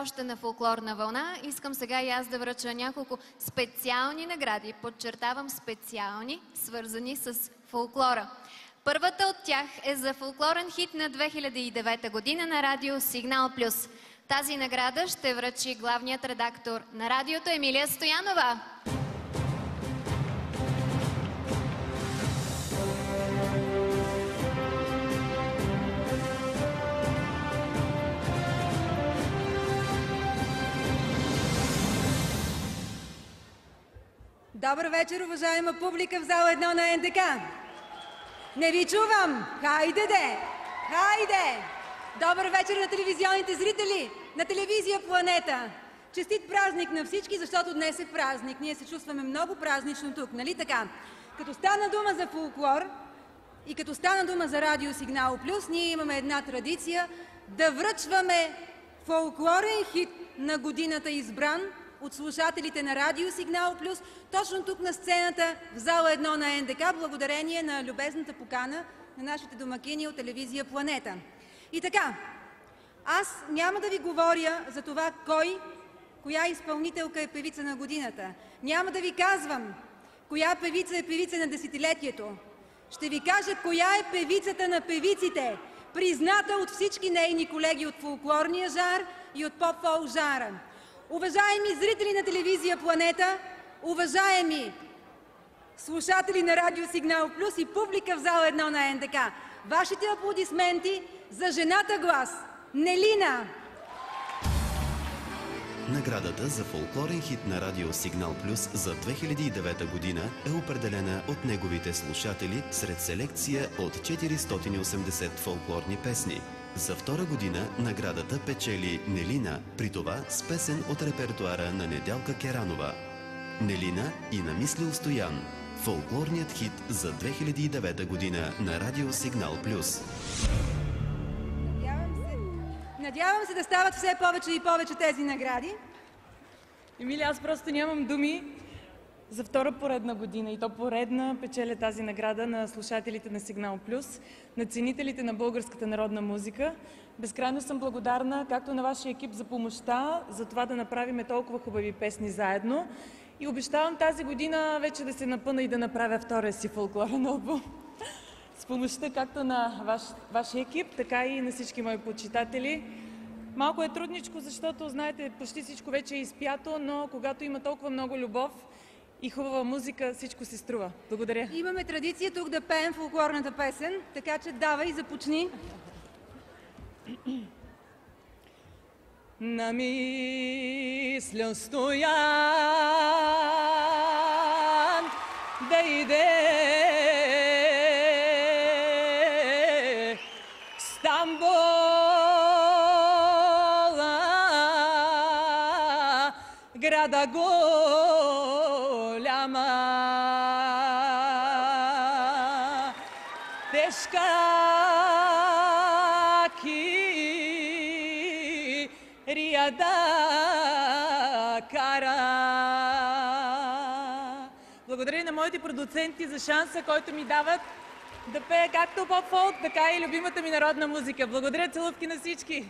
Още на фолклорна вълна искам сега и аз да връча няколко специални награди, подчертавам специални, свързани с фолклора. Първата от тях е за фолклорен хит на 2009 година на радио Сигнал Плюс. Тази награда ще връчи главният редактор на радиото Емилия Стоянова. Добър вечер, уважаема публика в зала 1 на НДК. Не ви чувам! Хайде де! Хайде! Добър вечер на телевизионните зрители на телевизия Планета! Честит празник на всички, защото днес е празник. Ние се чувстваме много празнично тук, нали така? Като стана дума за фолклор и като стана дума за радио Сигнал Плюс, ние имаме една традиция да връчваме фолклорен хит на годината, избран от слушателите на радио Сигнал Плюс, точно тук на сцената в зала 1 на НДК, благодарение на любезната покана на нашите домакини от телевизия Планета. И така, аз няма да ви говоря за това коя изпълнителка е певица на годината. Няма да ви казвам коя певица е певица на десетилетието. Ще ви кажа коя е певицата на певиците, призната от всички нейни колеги от фолклорния жар и от поп-фолк жара. Уважаеми зрители на телевизия Планета, уважаеми слушатели на радио Сигнал Плюс и публика в зала 1 на НДК, вашите аплодисменти за жената глас Нелина. Наградата за фолклорен хит на радио Сигнал Плюс за 2009 година е определена от неговите слушатели сред селекция от 480 фолклорни песни. За втора година наградата печели Нелина, при това с песен от репертуара на Недялка Керанова. Нелина и Намислил Стоян. Фолклорният хит за 2009 година на радио Сигнал Плюс. Надявам се да стават все повече и повече тези награди. Емилия, аз просто нямам думи. За втора поредна година и то поредна печеля тази награда на слушателите на Сигнал Плюс, на ценителите на българската народна музика. Безкрайно съм благодарна както на вашия екип за помощта, за това да направим толкова хубави песни заедно. И обещавам тази година вече да се напъна и да направя втория си фолклорен албум. С помощта както на вашия екип, така и на всички мои почитатели. Малко е трудничко, защото, знаете, почти всичко вече е изпято, но когато има толкова много любов и хубава музика, всичко се струва. Благодаря. Имаме традиция тук да пеем фолклорната песен, така че давай, започни. Намислил Стоян да иде Стамбула, града голяма, тежка кирия да кара. Благодаря и на моите продуценти за шанса, който ми дават да пея както поп-фолк, така и любимата ми народна музика. Благодаря, целувки на всички!